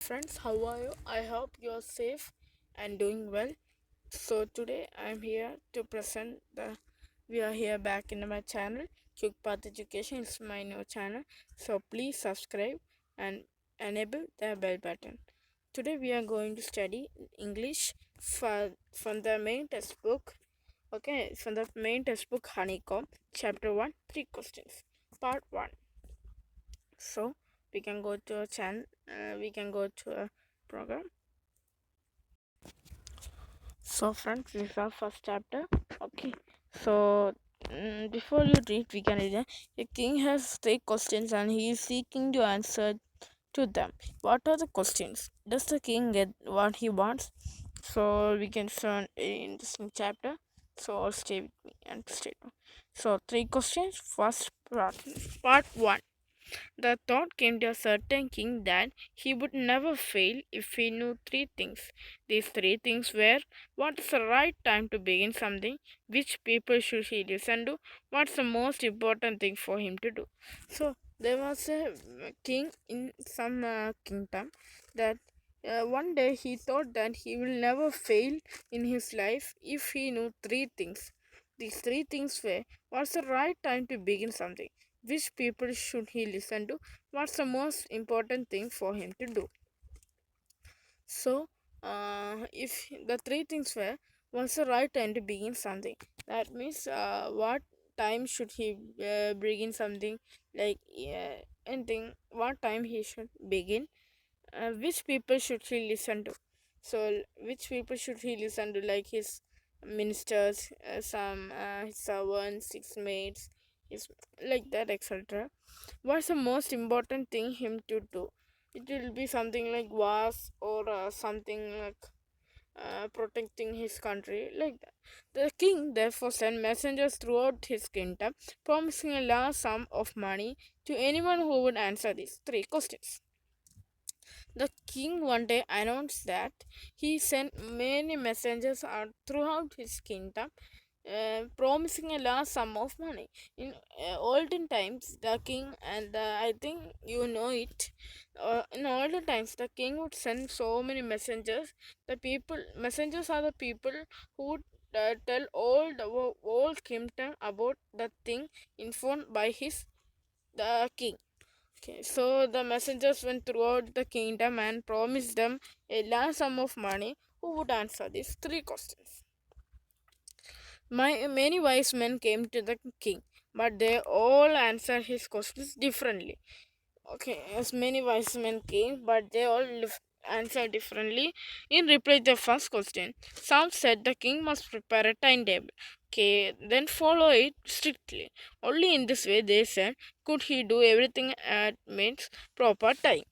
friends, how are you? I hope you are safe and doing well. So today I'm here to present the we are here back in my channel. Quick Path Education is my new channel. So please subscribe and enable the bell button. Today we are going to study English from the main textbook. Okay, from the main textbook Honeycomb, chapter 1, 3 questions. Part 1. So we can go to a channel, we can go to a program. So friends, this is our first chapter. Okay, so before you read, we can read it. A king has three questions and he is seeking to answer to them. What are the questions? Does the king get what he wants? So we can learn in this new chapter. So stay with me and stay. So three questions. First part 1. The thought came to a certain king that he would never fail if he knew three things. These three things were: what is the right time to begin something, which people should he listen to, what's the most important thing for him to do. So there was a king in some kingdom that one day he thought that he will never fail in his life if he knew three things. These three things were: what's the right time to begin something, which people should he listen to, what's the most important thing for him to do. So if the three things were: what's the right time to begin something, that means what time should he begin something, like anything, what time he should begin, which people should he listen to. So which people should he listen to, like his ministers, some his servants, his maids, his, like that, etc. What's the most important thing him to do? It will be something like wars, or something like protecting his country, like that. The king therefore sent messengers throughout his kingdom, promising a large sum of money to anyone who would answer these three questions. The king one day announced that he sent many messengers out throughout his kingdom, promising a large sum of money. In olden times, the king, and I think you know it, in olden times, the king would send so many messengers. The people, messengers are the people who would tell all the whole kingdom about the thing informed by the king. Okay, so the messengers went throughout the kingdom and promised them a large sum of money who would answer these three questions. Many wise men came to the king, but they all answered his questions differently. Okay, as many wise men came, but they all answered differently. In reply to the first question, some said the king must prepare a timetable. Okay, then follow it strictly. Only in this way, they said, could he do everything at its proper time.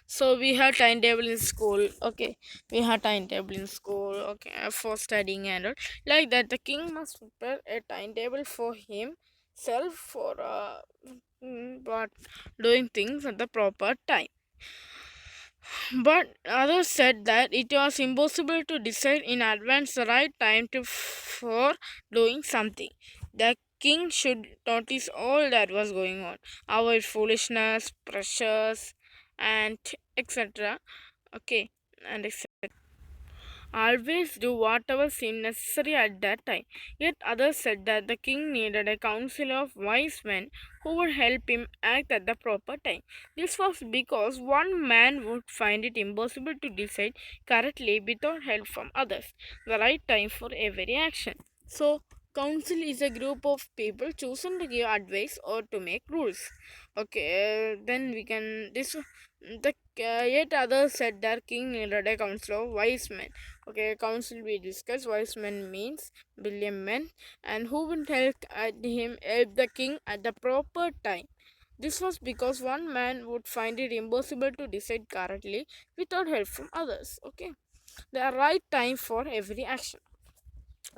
So we have timetable in school. Okay, we have timetable in school. Okay, for studying and all, like that. The king must prepare a timetable for himself for but doing things at the proper time. But others said that it was impossible to decide in advance the right time for doing something. The king should notice all that was going on, avoid foolishness, pressures, and etc. Okay, and etc. Always do whatever seemed necessary at that time. Yet others said that the king needed a council of wise men who would help him act at the proper time. This was because one man would find it impossible to decide correctly without help from others, the right time for every action. So, council is a group of people chosen to give advice or to make rules. Okay, then we can this the yet others said that king needed a council of wise men. Okay, council we discussed. Wise men means brilliant men, and who would help the king at the proper time. This was because one man would find it impossible to decide correctly without help from others. Okay, the right time for every action.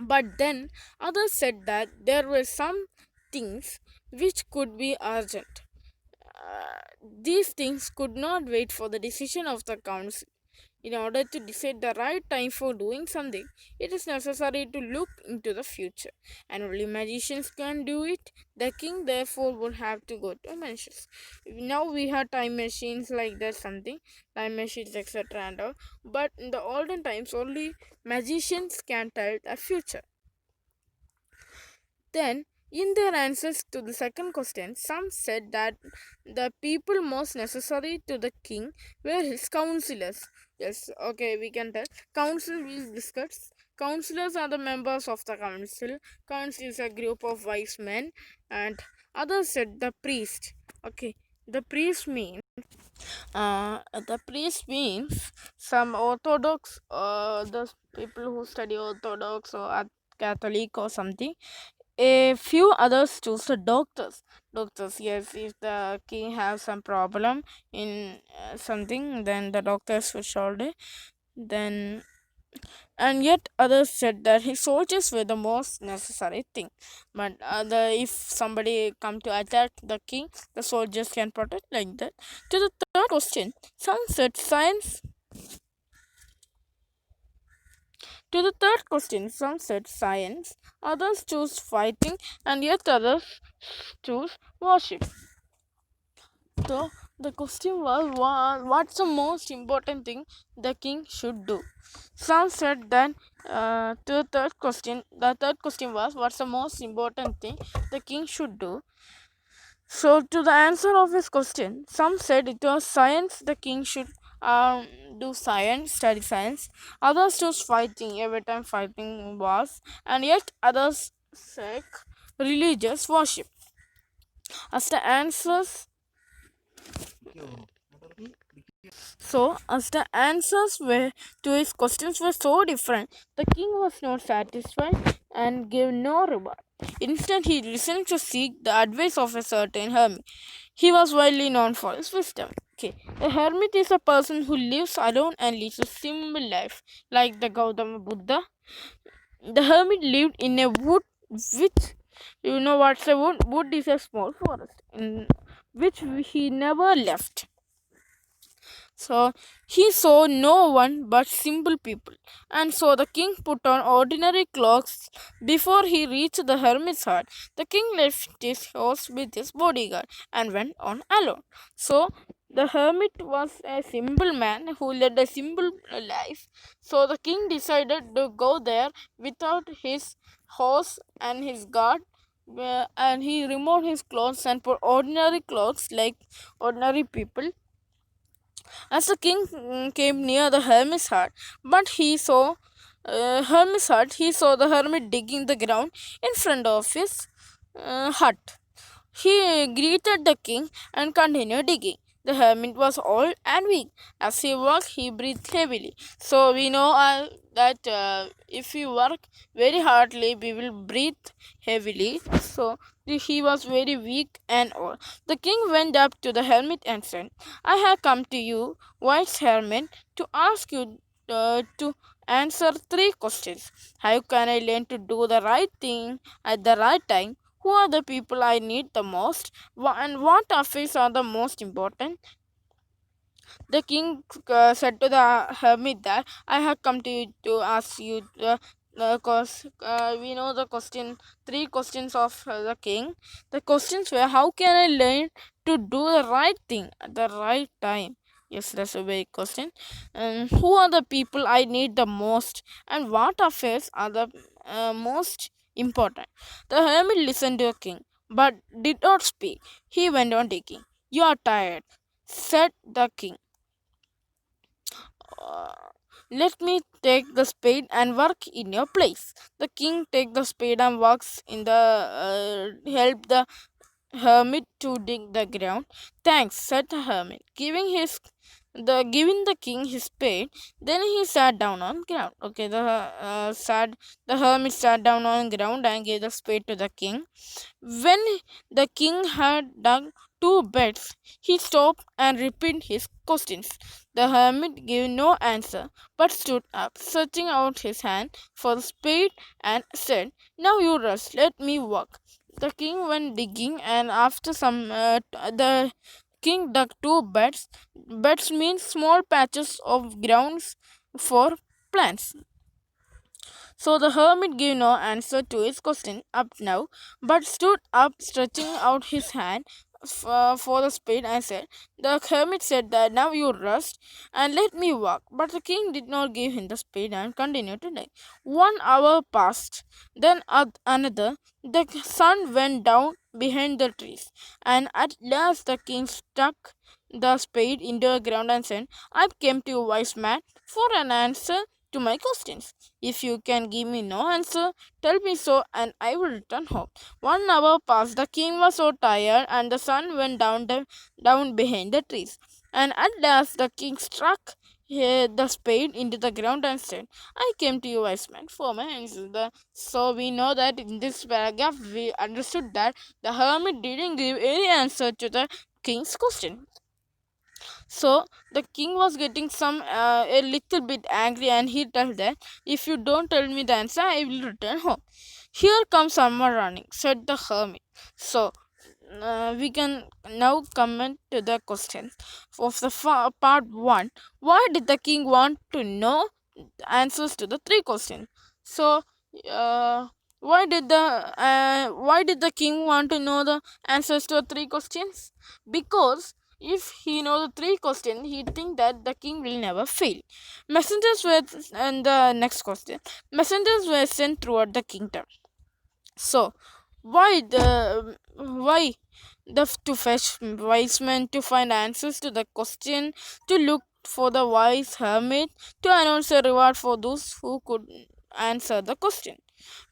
But then others said that there were some things which could be urgent. These things could not wait for the decision of the council. In order to decide the right time for doing something, it is necessary to look into the future, and only magicians can do it. The king, therefore, would have to go to magicians. Now we have time machines like that, something time machines, etc. and all. But in the olden times, only magicians can tell the future. Then, in their answers to the second question, some said that the people most necessary to the king were his counselors. Yes, okay, we can tell. Council will discuss. Counselors are the members of the council. Council is a group of wise men, and others said the priest. Okay, the priest means some Orthodox, the people who study Orthodox or Catholic or something. A few others choose the doctors. Doctors, yes, if the king has some problem in something, then the doctors will solve it. Then, and yet others said that his soldiers were the most necessary thing. But if somebody come to attack the king, the soldiers can protect like that. To the third question, some said science. To the third question, some said science, others choose fighting, and yet others choose worship. So the question was, what's the most important thing the king should do? Some said that the third question was, what's the most important thing the king should do? So to the answer of his question, some said it was science. The king should do science, study science. Others chose fighting. Every time fighting was, and yet others said religious worship. As the answers as the answers were to his questions were so different, the king was not satisfied and gave no reward. Instead, he listened to seek the advice of a certain hermit. He was widely known for his wisdom. Okay, a hermit is a person who lives alone and leads a simple life, like the Gautama Buddha. The hermit lived in a wood, which you know what's a wood? Wood is a small forest in which he never left. So he saw no one but simple people, and so the king put on ordinary clothes before he reached the hermit's hut. The king left his horse with his bodyguard and went on alone. So the hermit was a simple man who led a simple life. So the king decided to go there without his horse and his guard. And he removed his clothes and put ordinary clothes like ordinary people. As the king came near the hermit's hut, but he saw the hermit digging the ground in front of his hut. He greeted the king and continued digging. The hermit was old and weak. As he worked, he breathed heavily. So we know that if we work very hardly, we will breathe heavily. So he was very weak and old. The king went up to the hermit and said, "I have come to you, wise hermit, to ask you to answer three questions. How can I learn to do the right thing at the right time? Who are the people I need the most? And what affairs are the most important?" The king said to the hermit that, "I have come to you to ask you because we know the three questions of the king. The questions were, how can I learn to do the right thing at the right time? Yes, that's a very question. And who are the people I need the most? And what affairs are the most important?" The hermit listened to the king, but did not speak. He went on digging. "You are tired," said the king. uh, Let me take the spade and work in your place." The king take the spade and works in the help the hermit to dig the ground. "Thanks," said the hermit, giving the king his spade. Then he sat down on ground. Okay, the hermit sat down on ground and gave the spade to the king. When the king had dug two beds, he stopped and repeated his questions. The hermit gave no answer, but stood up, stretching out his hand for the spade, and said, "Now you rest, let me work." The king went digging, and after some the king dug two beds. Beds mean small patches of grounds for plants. So the hermit gave no answer to his question up now, but stood up, stretching out his hand for the spade, and said, "The hermit said that now you rest and let me walk." But the king did not give him the spade and continued to dig. 1 hour passed, then another. The sun went down behind the trees, and at last the king stuck the spade into the ground and said, "I came to you, wise man, for an answer to my questions. If you can give me no answer, tell me so, and I will return home." 1 hour passed. The king was so tired, and the sun went down behind the trees. And at last the king struck the spade into the ground and said, "I came to you, wise man, for my answer." So we know that in this paragraph we understood that the hermit didn't give any answer to the king's question. So the king was getting a little bit angry, and he told that, "If you don't tell me the answer, I will return home." "Here comes someone running," said the hermit. So we can now comment to the questions of the part 1. Why did the king want to know answers to the three questions? So uh, why did the king want to know the answers to the three questions? Because if he know the three questions, he think that the king will never fail. Messengers were And the next question, messengers were sent throughout the kingdom. So why the to fetch wise men, to find answers to the question, to look for the wise hermit, to announce a reward for those who could answer the question.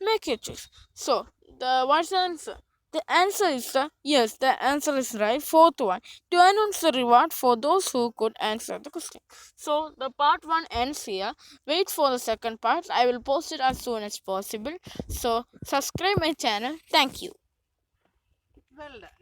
Make your choice. So what's the answer? The answer is yes, the answer is right. Fourth one, to announce the reward for those who could answer the question. So the part 1 ends here. Wait for the second part. I will post it as soon as possible. So subscribe my channel. Thank you. Well done.